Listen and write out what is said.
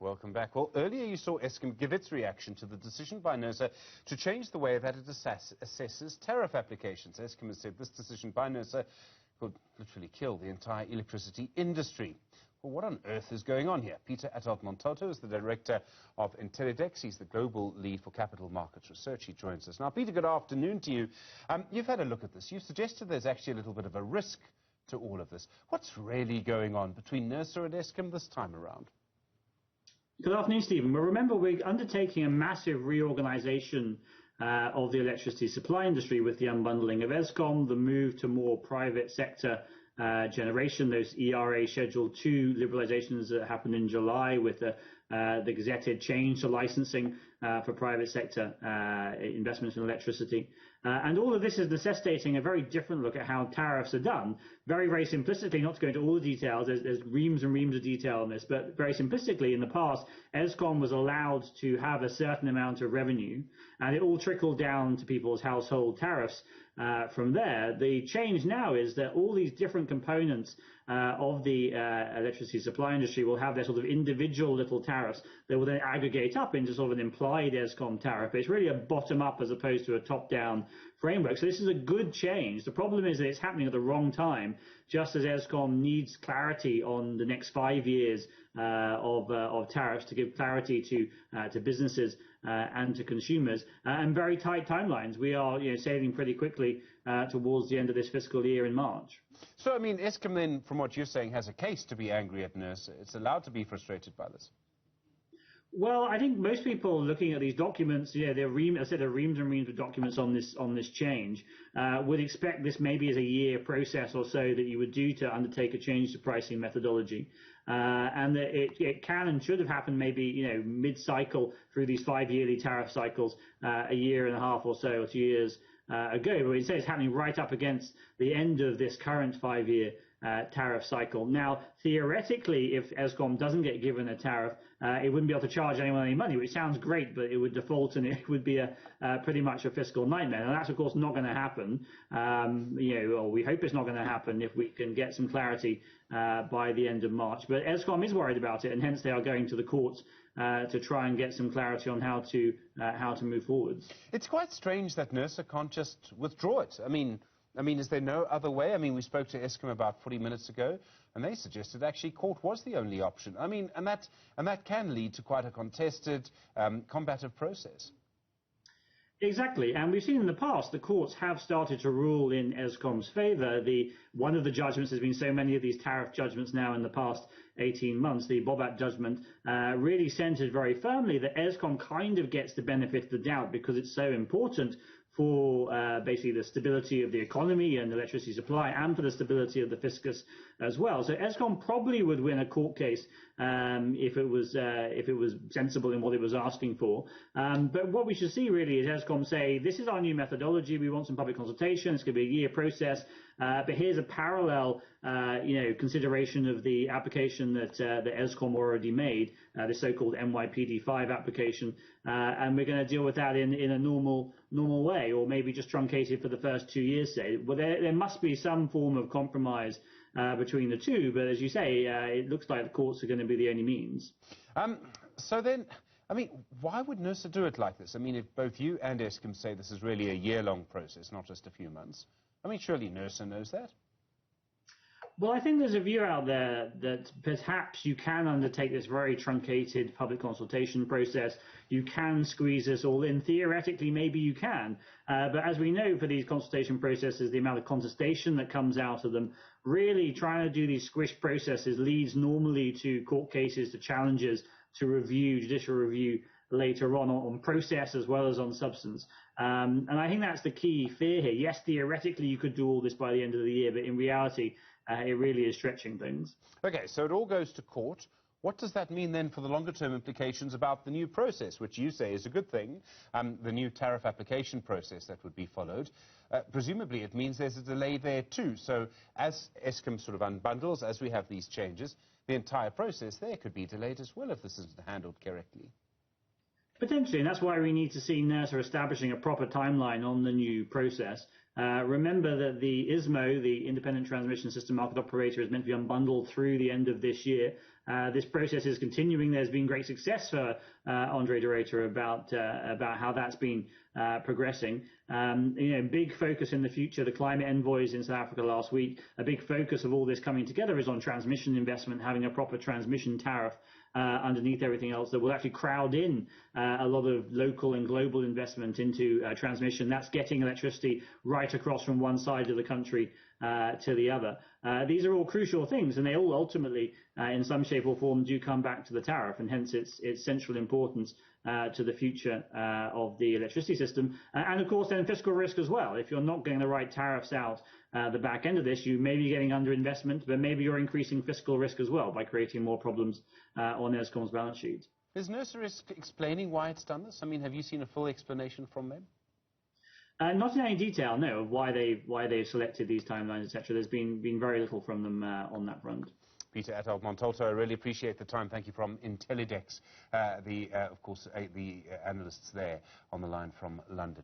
welcome back. Well, earlier you saw Eskom give its reaction to the decision by Nersa to change the way that it assesses tariff applications. Eskom has said this decision by Nersa could literally kill the entire electricity industry. Well, what on earth is going on here? Attard Montalto is the director of Intellidex. He's the global lead for capital markets research. He joins us now. Peter, good afternoon to you. You've had a look at this. You've suggested there's actually a little bit of a risk to all of this. What's really going on between Nersa and Eskom this time around? Good afternoon, Stephen. Well, remember, we're undertaking a massive reorganization of the electricity supply industry with the unbundling of Eskom, the move to more private sector generation, those ERA Schedule 2 liberalizations that happened in July with the gazetted change to licensing for private sector investments in electricity. And all of this is necessitating a very different look at how tariffs are done. Very, very simplistically, not to go into all the details, there's reams and reams of detail on this, but very simplistically, in the past, Eskom was allowed to have a certain amount of revenue, and it all trickled down to people's household tariffs from there. The change now is that all these different components of the electricity supply industry will have their sort of individual little tariffs that will then aggregate up into sort of an implied Eskom tariff. It's really a bottom-up as opposed to a top-down framework. So this is a good change. The problem is that it's happening at the wrong time, just as Eskom needs clarity on the next 5 years of tariffs to give clarity to businesses and to consumers, and very tight timelines. We are sailing pretty quickly towards the end of this fiscal year in March. So, I mean, Eskom then, from what you're saying, has a case to be angry at Nersa. It's allowed to be frustrated by this. Well, I think most people looking at these documents, there are reams and reams of documents on this change, would expect this maybe as a year process or so that you would do to undertake a change to pricing methodology. And that it can and should have happened maybe, mid-cycle through these 5-yearly tariff cycles, a year and a half or so, or 2 years ago. But instead it's happening right up against the end of this current 5-year tariff cycle. Now, theoretically, if Eskom doesn't get given a tariff, it wouldn't be able to charge anyone any money, which sounds great, but it would default and it would be pretty much a fiscal nightmare. And that's, of course, not going to happen. Or we hope it's not going to happen if we can get some clarity by the end of March. But Eskom is worried about it, and hence they are going to the courts to try and get some clarity on how to move forwards. It's quite strange that Nersa can't just withdraw it. I mean, is there no other way? I mean, we spoke to Eskom about 40 minutes ago, and they suggested actually court was the only option. I mean, and that can lead to quite a contested, combative process. Exactly, and we've seen in the past the courts have started to rule in Eskom's favour. One of the judgments, there's been so many of these tariff judgments now in the past 18 months, the Bobat judgment really centred very firmly that Eskom kind of gets the benefit of the doubt because it's so important for basically the stability of the economy and electricity supply, and for the stability of the fiscus as well. So Eskom probably would win a court case if it was sensible in what it was asking for. But what we should see really is Eskom say, this is our new methodology. We want some public consultation. It's going to be a year process. But here's a parallel, consideration of the application that Eskom already made, the so-called NYPD5 application, and we're going to deal with that in a normal way, or maybe just truncated for the first 2 years. Say, well, there must be some form of compromise between the two, but as you say, it looks like the courts are going to be the only means. So then, I mean, why would Nersa do it like this? I mean, if both you and Eskom say this is really a year-long process, not just a few months, I mean, surely Nersa knows that. Well, I think there's a view out there that perhaps you can undertake this very truncated public consultation process. You can squeeze this all in. Theoretically, maybe you can. But as we know, for these consultation processes, the amount of contestation that comes out of them, really trying to do these squish processes leads normally to court cases, to challenges, to review, judicial review later on process as well as on substance. And I think that's the key fear here. Yes, theoretically, you could do all this by the end of the year, but in reality, it really is stretching things. Okay, so it all goes to court. What does that mean then for the longer-term implications about the new process, which you say is a good thing, the new tariff application process that would be followed? Presumably it means there's a delay there too. So as Eskom sort of unbundles, as we have these changes, the entire process there could be delayed as well if this isn't handled correctly. Potentially, and that's why we need to see Nersa establishing a proper timeline on the new process. Remember that the ISMO, the Independent Transmission System Market Operator, is meant to be unbundled through the end of this year. This process is continuing. There's been great success for Andre de Ruyter about how that's been progressing. Big focus in the future. The climate envoys in South Africa last week. A big focus of all this coming together is on transmission investment, having a proper transmission tariff underneath everything else that will actually crowd in a lot of local and global investment into transmission. That's getting electricity right across from one side of the country to the other. These are all crucial things, and they all ultimately, in some shape or form, do come back to the tariff, and hence its central importance to the future of the electricity system. And of course, then fiscal risk as well. If you're not getting the right tariffs out the back end of this, you may be getting underinvestment, but maybe you're increasing fiscal risk as well by creating more problems on Eskom's balance sheet. Is Nersa explaining why it's done this? I mean, have you seen a full explanation from them? Not in any detail, no, of why they've selected these timelines, etc. There's been very little from them on that front. Peter Attard Montalto, I really appreciate the time. Thank you from Intellidex, of course, the analysts there on the line from London.